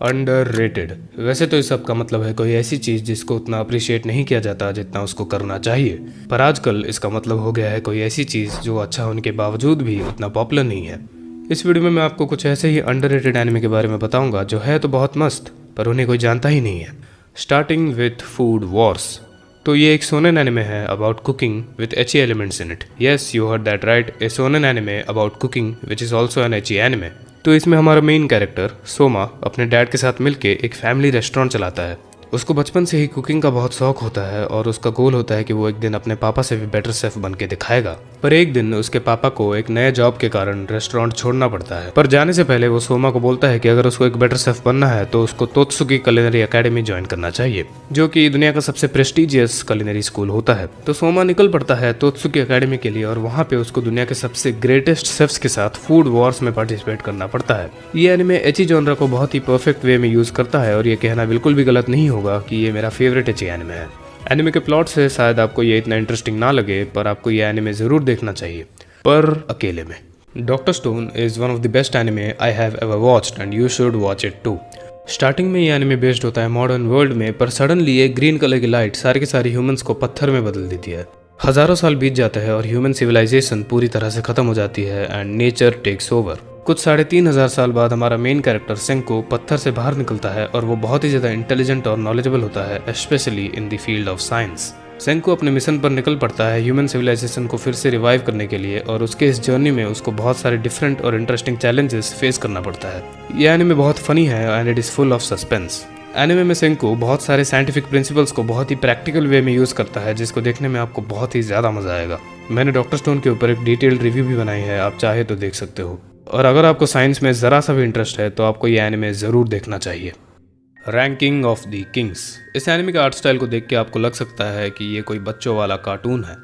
Underrated. वैसे तो इस सब का मतलब है कोई ऐसी चीज़ जिसको उतना अप्रिशिएट नहीं किया जाता जितना उसको करना चाहिए, पर आजकल इसका मतलब हो गया है कोई ऐसी चीज़ जो अच्छा होने के बावजूद भी उतना पॉपुलर नहीं है। इस वीडियो में मैं आपको कुछ ऐसे ही अंडररेटेड एनिमे के बारे में बताऊंगा जो है तो बहुत मस्त पर उन्हें कोई जानता ही नहीं है। Starting with Food Wars. तो ये एक सोनेन एनिमे है about cooking with ecchi elements in it. Yes, you heard that right, a shonen anime about cooking which is also an ecchi anime. तो इसमें हमारा मेन कैरेक्टर सोमा अपने dad के साथ मिलके एक फैमिली रेस्टोरेंट चलाता है। उसको बचपन से ही कुकिंग का बहुत शौक होता है और उसका गोल होता है कि वो एक दिन अपने पापा से भी बेटर शेफ बन के दिखाएगा। पर एक दिन उसके पापा को एक नए जॉब के कारण रेस्टोरेंट छोड़ना पड़ता है। पर जाने से पहले वो सोमा को बोलता है कि अगर उसको एक बेटर शेफ बनना है तो उसको तोत्सुकी कुलिनरी एकेडमी ज्वाइन करना चाहिए, जो कि दुनिया का सबसे प्रेस्टिजियस कुलिनरी स्कूल होता है। तो सोमा निकल पड़ता है तोत्सुकी एकेडमी के लिए और वहाँ पे उसको दुनिया के सबसे ग्रेटेस्ट शेफ्स के साथ फूड वॉर्स में पार्टिसिपेट करना पड़ता है। ये एनिमे एची जॉनरा को बहुत ही परफेक्ट वे में यूज करता है और ये कहना बिल्कुल भी गलत नहीं होगा कि ये मेरा फेवरेट एची एनिमे है। एनिमे के प्लॉट से शायद आपको ये इतना इंटरेस्टिंग ना लगे, पर आपको ये एनिमे जरूर देखना चाहिए, पर अकेले में। Dr Stone is one of the best anime I have ever watched and you should watch it too. Starting में ये एनिमे बेस्ड होता है मॉडर्न वर्ल्ड में, पर सडनली एक ग्रीन कलर की लाइट सारे के सारे ह्यूमंस को पत्थर में बदल देती है। हजारों साल बीत जाते हैं और ह्यूमन सिविलाइजेशन पूरी तरह से खत्म हो जाती है एंड नेचर टेक्स ओवर। कुछ 3500 साल बाद हमारा मेन कैरेक्टर सेंको पत्थर से बाहर निकलता है और वो बहुत ही ज़्यादा इंटेलिजेंट और नॉलेजेबल होता है, specially in the field of science. Senco अपने मिशन पर निकल पड़ता है ह्यूमन सिविलाइजेशन को फिर से रिवाइव करने के लिए, और उसके इस जर्नी में उसको बहुत सारे डिफरेंट और इंटरेस्टिंग चैलेंजेस फेस करना पड़ता है। यह एनिमे बहुत फनी है and it is full of suspense. Anime में सेंको बहुत सारे साइंटिफिक प्रिंसिपल्स को बहुत ही प्रैक्टिकल वे में यूज़ करता है, जिसको देखने में आपको बहुत ही ज़्यादा मज़ा आएगा। मैंने डॉक्टर स्टोन के ऊपर एक डिटेल्ड रिव्यू भी बनाई है, आप चाहे तो देख सकते हो। और अगर आपको साइंस में ज़रा सा भी इंटरेस्ट है तो आपको ये एनिमे ज़रूर देखना चाहिए। Ranking of the Kings. इस एनिमे के आर्ट स्टाइल को देख के आपको लग सकता है कि ये कोई बच्चों वाला कार्टून है,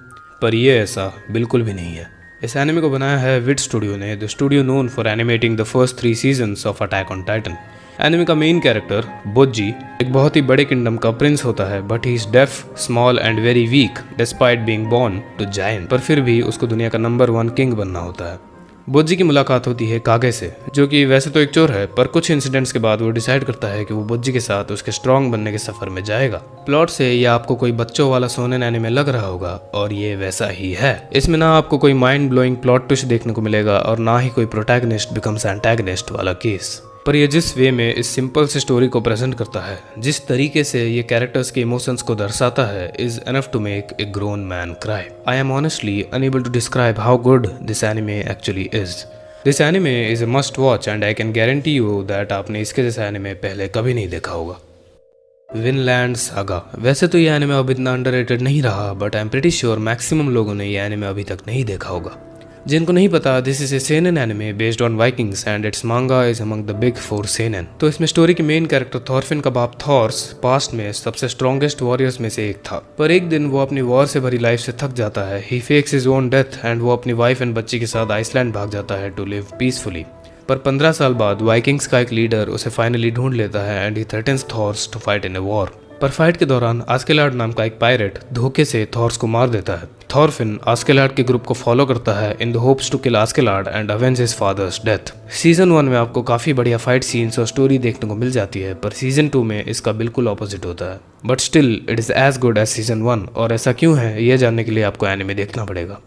पर ये ऐसा बिल्कुल भी नहीं है। इस एनिमे को बनाया है विट स्टूडियो ने, the studio known for animating the first 3 seasons of attack on titan. Anime का मेन कैरेक्टर बोज्जी एक बहुत ही बड़े किंगडम का प्रिंस होता है, but he is deaf, small and very weak despite being born to giant. पर फिर भी उसको दुनिया का नंबर 1 किंग बनना होता है। बोज्जी की मुलाकात होती है कागे से, जो कि वैसे तो एक चोर है, पर कुछ इंसिडेंट्स के बाद वो डिसाइड करता है कि वो बोज्जी के साथ उसके स्ट्रॉन्ग बनने के सफर में जाएगा। प्लॉट से ये आपको कोई बच्चों वाला सोनेन एनिमे लग रहा होगा, और ये वैसा ही है। इसमें ना आपको कोई माइंड ब्लोइंग प्लॉट ट्विस्ट देखने को मिलेगा और ना ही कोई प्रोटैगनिस्ट बिकम्स एंटैगनिस्ट वाला केस। पर ये जिस वे में इस सिंपल सी स्टोरी को प्रेजेंट करता है, जिस तरीके से ये कैरेक्टर्स के इमोशंस को दर्शाता है, is enough to make a grown man cry. I am honestly unable to describe how good this anime actually is. This anime is a must watch and I can guarantee you that आपने इसके जैसा anime पहले कभी नहीं देखा होगा। Vinland Saga. वैसे तो ये एनिमे अब इतना अंडररेटेड नहीं रहा, but I am pretty sure maximum लोगों ने ये एनिमे अभी तक नहीं देखा होगा। जिनको नहीं पता, this is a seinen anime based on Vikings and its manga is among the big 4 seinen. तो इसमें स्टोरी के मेन कैरेक्टर थॉरफिन का बाप थॉर्स पास्ट में सबसे स्ट्रॉन्गेस्ट वॉरियर्स में से एक था, पर एक दिन वो अपनी वॉर से भरी लाइफ से थक जाता है। He fakes his own death and वो अपनी वाइफ एंड बच्ची के साथ आइसलैंड भाग जाता है टू लिव पीसफुली। पर 15 साल बाद वाइकिंग्स का एक लीडर उसे फाइनली ढूंढ लेता है and he threatens Thors to fight in a war. पर फाइट के दौरान आस्केलार्ड नाम का एक पायरेट धोखे से थॉर्स को मार देता है। थॉरफिन आस्केलार्ड के ग्रुप को फॉलो करता है in the hopes to kill Askeladd and avenge his father's death. Season 1 में आपको काफी बढ़िया फाइट सीन्स और स्टोरी देखने को मिल जाती है, पर सीजन 2 में इसका बिल्कुल ऑपोजिट होता है। But still it is as good as season 1, और ऐसा क्यों है ये जानने के लिए आपको एनिमे देखना पड़ेगा।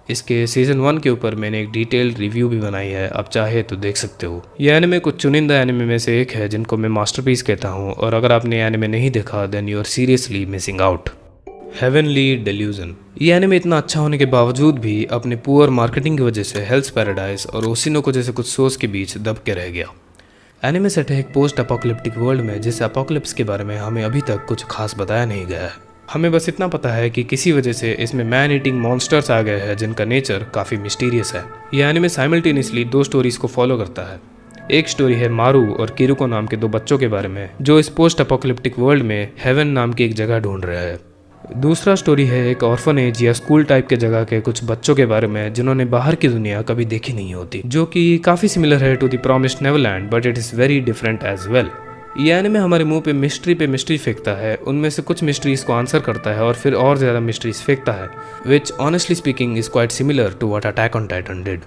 इसके सीजन 1 के ऊपर मैंने एक डिटेल्ड रिव्यू भी बनाई है, आप चाहे तो देख सकते हो। यह एनिमे कुछ चुनिंदा एनिमे में से एक है जिनको मैं मास्टरपीस कहता हूँ, और अगर आपने एनिमे नहीं देखा then you are seriously missing out. Heavenly Delusion. ये एनिमे इतना अच्छा होने के बावजूद भी अपने पुअर मार्केटिंग की वजह से हेल्स पैराडाइज और ओसिनोको जैसे कुछ शोज के बीच दब के रह गया। एनिमे सेट है एक पोस्ट अपोकलिप्टिक वर्ल्ड में, जिस अपोकलिप्स के बारे में हमें अभी तक कुछ खास बताया नहीं गया है। हमें बस इतना पता है कि किसी वजह से इसमें मैन ईटिंग मॉन्स्टर्स आ गए हैं जिनका नेचर काफ़ी मिस्टीरियस है। यह एनिमे साइमल्टेनियसली 2 स्टोरीज को फॉलो करता है। एक स्टोरी है मारू और किरुको नाम के 2 बच्चों के बारे में, जो इस पोस्ट अपोकलिप्टिक वर्ल्ड में हेवन नाम की एक जगह ढूंढ रहे हैं। दूसरा स्टोरी है एक ऑर्फनेज या स्कूल टाइप के जगह के कुछ बच्चों के बारे में जिन्होंने बाहर की दुनिया कभी देखी नहीं होती, जो कि काफ़ी सिमिलर है to the Promised Neverland, but it is very different as well. ये एनिमे हमारे मुंह पे मिस्ट्री फेंकता है, उनमें से कुछ मिस्ट्रीज को आंसर करता है और फिर और ज़्यादा मिस्ट्रीज फेंकता है, which honestly speaking is quite similar to what Attack on Titan did.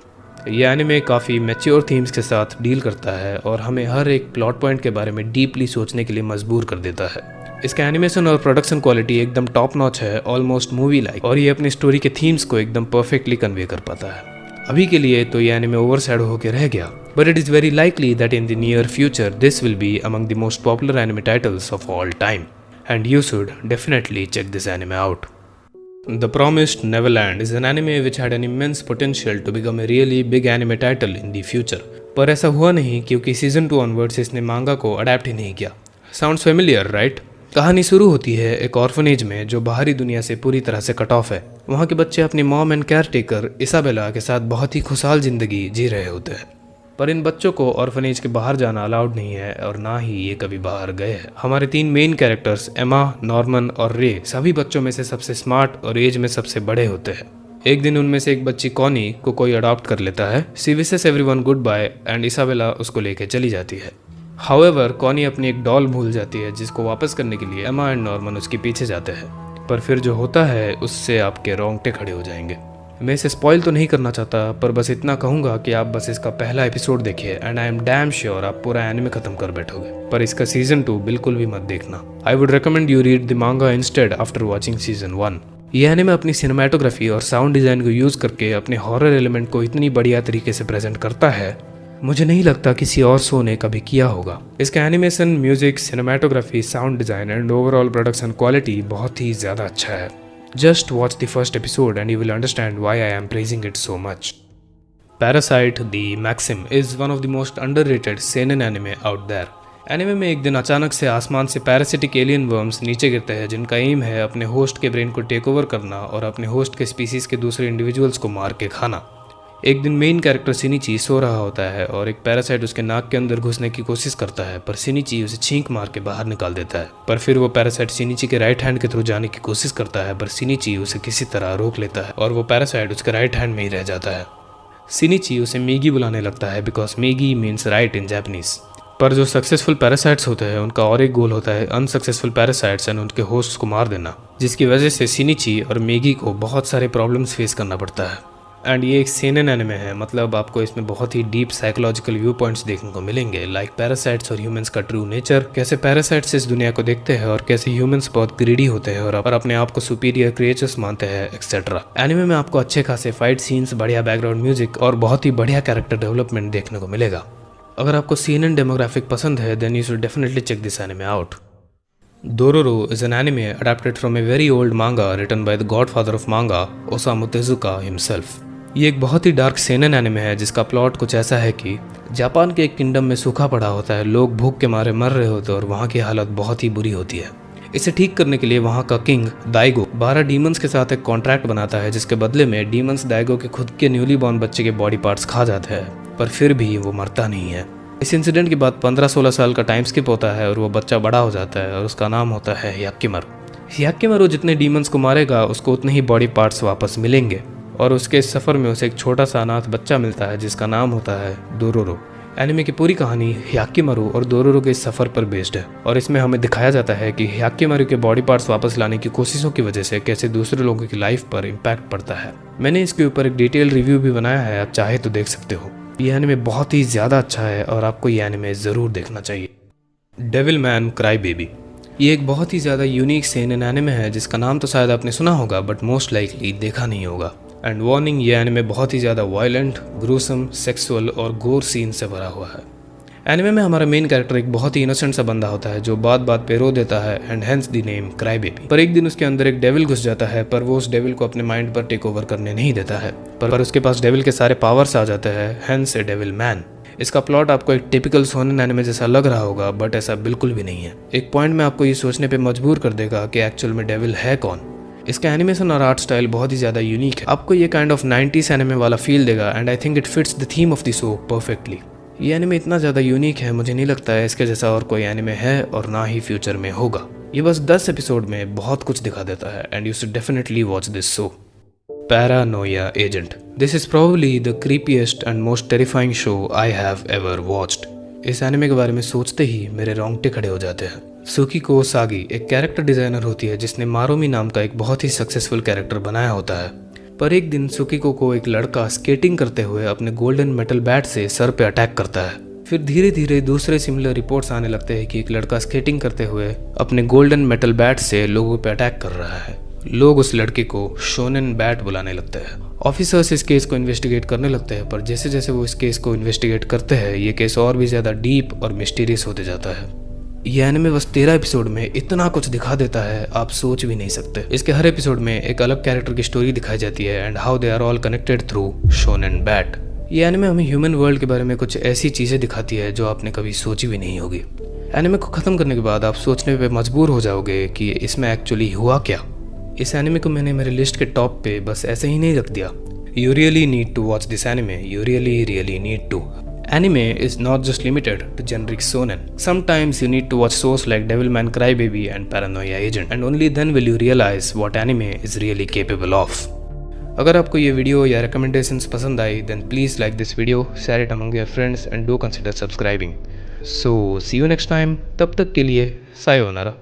ये एनिमे काफ़ी मैच्योर थीम्स के साथ डील करता है और हमें हर एक प्लॉट पॉइंट के बारे में डीपली सोचने के लिए मजबूर कर देता है। इसका एनिमेशन और प्रोडक्शन क्वालिटी एकदम टॉप नॉच है, ऑलमोस्ट मूवी लाइक, और ये अपनी स्टोरी के थीम्स को एकदम परफेक्टली कन्वे कर पाता है। अभी के लिए तो ये एनिमे ओवरशैडो होकर रह गया, but it is very likely that in the near future this will be among the most popular anime titles of all time, and you should definitely check this anime out. The Promised Neverland is an anime which had an immense potential to become a really big anime title in the future. पर ऐसा हुआ नहीं क्योंकि season 2 onwards इसने मांगा को adapt ही नहीं किया। Sounds familiar, right? कहानी शुरू होती है एक ऑर्फनेज में जो बाहरी दुनिया से पूरी तरह से कट ऑफ है। वहाँ के बच्चे अपनी mom and care taker Isabella के साथ बहुत ही खुशहाल जिंदगी जी रहे होते हैं, पर इन बच्चों को ऑर्फनेज के बाहर जाना अलाउड नहीं है और ना ही ये कभी बाहर गए हैं। हमारे 3 मेन कैरेक्टर्स एमा, नॉर्मन और रे सभी बच्चों में से सबसे स्मार्ट और एज में सबसे बड़े होते हैं। एक दिन उनमें से एक बच्ची कॉनी को कोई अडॉप्ट कर लेता है। She wishes everyone goodbye and Isabella उसको लेके चली जाती है। हाउएवर कॉनी अपनी एक डॉल भूल जाती है जिसको वापस करने के लिए एमा एंड नॉर्मन उसके पीछे जाते हैं, पर फिर जो होता है उससे आपके रोंगटे खड़े हो जाएंगे। मैं इसे स्पॉइल तो नहीं करना चाहता, पर बस इतना कहूंगा कि आप बस इसका पहला एपिसोड देखिए and I am damn sure आप पूरा एनिमे खत्म कर बैठोगे। पर इसका सीजन 2 बिल्कुल भी मत देखना। I would recommend you read the मांगा इंस्टेड आफ्टर वॉचिंग सीजन 1। ये एनिमे अपनी सिनेमेटोग्राफी और साउंड डिजाइन को यूज करके अपने हॉरर एलिमेंट को इतनी बढ़िया तरीके से प्रेजेंट करता है, मुझे नहीं लगता किसी और शो ने कभी किया होगा। इसका animation, music, cinematography, sound design and overall production quality बहुत ही ज्यादा अच्छा है। Just watch the first episode and you will understand why I am praising it so much. Parasite the Maxim is one of the most underrated seinen anime out there. Anime में एक दिन अचानक से आसमान से पैरासिटिक एलियन वर्म्स नीचे गिरते हैं जिनका एम है अपने होस्ट के ब्रेन को टेक ओवर करना और अपने होस्ट के स्पीसीज के दूसरे इंडिविजुअल्स को मार के खाना। एक दिन मेन कैरेक्टर सिनिची सो रहा होता है और एक पैरासाइट उसके नाक के अंदर घुसने की कोशिश करता है, पर सिनिची उसे छींक मार के बाहर निकाल देता है। पर फिर वो पैरासाइट सिनिची के राइट हैंड के थ्रू जाने की कोशिश करता है, पर सिनिची उसे किसी तरह रोक लेता है और वो पैरासाइट उसके राइट हैंड में ही रह जाता है। सिनिची उसे मेगी बुलाने लगता है because Maggi means right in Japanese. पर जो सक्सेसफुल पैरासाइट्स होते हैं उनका और एक गोल होता है अनसक्सेसफुल पैरासाइट्स एंड उनके होस्ट को मार देना, जिसकी वजह से सिनिची और मेगी को बहुत सारे प्रॉब्लम्स फेस करना पड़ता है। एंड ये एक सेनेन एनिमे है, मतलब आपको इसमें बहुत ही डीप साइकोलॉजिकल व्यू पॉइंट्स देखने को मिलेंगे, लाइक पैरासाइट्स और ह्यूमंस का ट्रू नेचर, कैसे पैरासाइट्स इस दुनिया को देखते हैं और कैसे ह्यूमंस बहुत ग्रीडी होते हैं और अपने आप को सुपीरियर क्रिएचर्स मानते हैं एक्सेट्रा। एनिमे में आपको अच्छे खासे फाइट सीन्स, बढ़िया बैकग्राउंड म्यूजिक और बहुत ही बढ़िया कैरेक्टर डेवलपमेंट देखने को मिलेगा। अगर आपको सेनेन डेमोग्राफिक पसंद है then you should definitely check this anime out. Dororo is an anime adapted from a very old manga written by the godfather of manga, Osamu Tezuka himself. ये एक बहुत ही डार्क सेनेन एनिमे है जिसका प्लॉट कुछ ऐसा है कि जापान के एक किंगडम में सूखा पड़ा होता है, लोग भूख के मारे मर रहे होते हैं और वहाँ की हालत बहुत ही बुरी होती है। इसे ठीक करने के लिए वहाँ का किंग दाइगो 12 डीमंस के साथ एक कॉन्ट्रैक्ट बनाता है जिसके बदले में डीमंस दाइगो के खुद के न्यूली बॉर्न बच्चे के बॉडी पार्ट्स खा जाते हैं, पर फिर भी वो मरता नहीं है। इस इंसिडेंट के बाद 15-16 साल का टाइम स्किप होता है और वो बच्चा बड़ा हो जाता है और उसका नाम होता है याक्कीमारू। याक्कीमारू जितने डीमंस को मारेगा उसको उतने ही बॉडी पार्ट्स वापस मिलेंगे और उसके इस सफ़र में उसे एक छोटा सा अनाथ बच्चा मिलता है जिसका नाम होता है डोरोरो। एनिमे की पूरी कहानी याक्कीमारू और डोरोरो के इस सफ़र पर बेस्ड है और इसमें हमें दिखाया जाता है कि याक्कीमारू के बॉडी पार्ट्स वापस लाने की कोशिशों की वजह से कैसे दूसरे लोगों की लाइफ पर इम्पैक्ट पड़ता है। मैंने इसके ऊपर एक डिटेल रिव्यू भी बनाया है, आप चाहे तो देख सकते हो। ये एनिमे बहुत ही ज़्यादा अच्छा है और आपको ये एनिमे ज़रूर देखना चाहिए। डेविल मैन क्राई बेबी, ये एक बहुत ही ज़्यादा यूनिक सेनेन एनिमे है जिसका नाम तो शायद आपने सुना होगा बट मोस्ट लाइकली देखा नहीं होगा। एंड वार्निंग, ये एनिमे बहुत ही ज़्यादा वायलेंट, ग्रूसम, सेक्सुअल और गोर सीन से भरा हुआ है। एनिमे में हमारा मेन कैरेक्टर एक बहुत ही इनोसेंट सा बंदा होता है जो बात बात पे रो देता है and hence the name cry baby. पर एक दिन उसके अंदर एक डेविल घुस जाता है, पर वो उस डेविल को अपने माइंड पर टेक ओवर करने नहीं देता है, पर उसके पास डेविल के सारे पावर्स आ जाते हैं, हेंस ए डेविल मैन। इसका प्लॉट आपको एक टिपिकल शोनेन एनिमे जैसा लग रहा होगा बट ऐसा बिल्कुल भी नहीं है। एक पॉइंट में आपको ये सोचने पे मजबूर कर देगा कि एक्चुअल में डेविल है कौन। इसका एनिमेशन और आर्ट स्टाइल बहुत ही ज़्यादा यूनिक है, आपको ये काइंड ऑफ 90s एनिमे वाला फील देगा and I think it fits the theme of the show perfectly. ये एनिमे इतना ज़्यादा यूनिक है, मुझे नहीं लगता है इसके जैसा और कोई एनिमे है और ना ही फ्यूचर में होगा। ये बस 10 एपिसोड में बहुत कुछ दिखा देता है and you should definitely watch this show. Paranoia agent, this is probably the creepiest and most terrifying show I have ever watched. इस एनिमे के बारे में सोचते ही मेरे रोंगटे खड़े हो जाते हैं। सुकीको सागी एक कैरेक्टर डिजाइनर होती है जिसने मारोमी नाम का एक बहुत ही सक्सेसफुल कैरेक्टर बनाया होता है। पर एक दिन सुकिको को एक लड़का स्केटिंग करते हुए अपने गोल्डन मेटल बैट से सर पे अटैक करता है। फिर धीरे धीरे दूसरे सिमिलर रिपोर्ट्स आने लगते हैं कि एक लड़का स्केटिंग करते हुए अपने गोल्डन मेटल बैट से लोगों पे अटैक कर रहा है। लोग उस लड़के को शोनेन बैट बुलाने लगते हैं। ऑफिसर्स इस केस को इन्वेस्टिगेट करने लगते हैं, पर जैसे जैसे वो इस केस को इन्वेस्टिगेट करते हैं ये केस और भी ज़्यादा डीप और मिस्टीरियस होते जाता है। ये एनिमे बस 13 एपिसोड में इतना कुछ दिखा देता है आप सोच भी नहीं सकते। इसके हर एपिसोड में एक अलग कैरेक्टर की स्टोरी दिखाई जाती है and how they are all connected through Shonen Bat. ये एनिमे हमें ह्यूमन वर्ल्ड के बारे में कुछ ऐसी चीज़ें दिखाती है जो आपने कभी सोची भी नहीं होगी। एनिमे को ख़त्म करने के बाद आप सोचने पे मजबूर हो जाओगे कि इसमें एक्चुअली हुआ क्या। इस एनिमे को मैंने मेरे लिस्ट के टॉप पे बस ऐसे ही नहीं रख दिया। You really need to watch this anime. You really need to. Anime is not just limited to generic shonen. Sometimes you need to watch shows like Devilman Crybaby and Paranoia Agent, and only then will you realize what anime is really capable of. अगर आपको ये video या recommendations पसंद आई, then please like this video, share it among your friends, and do consider subscribing. So see you next time. तब तक के लिए sayonara.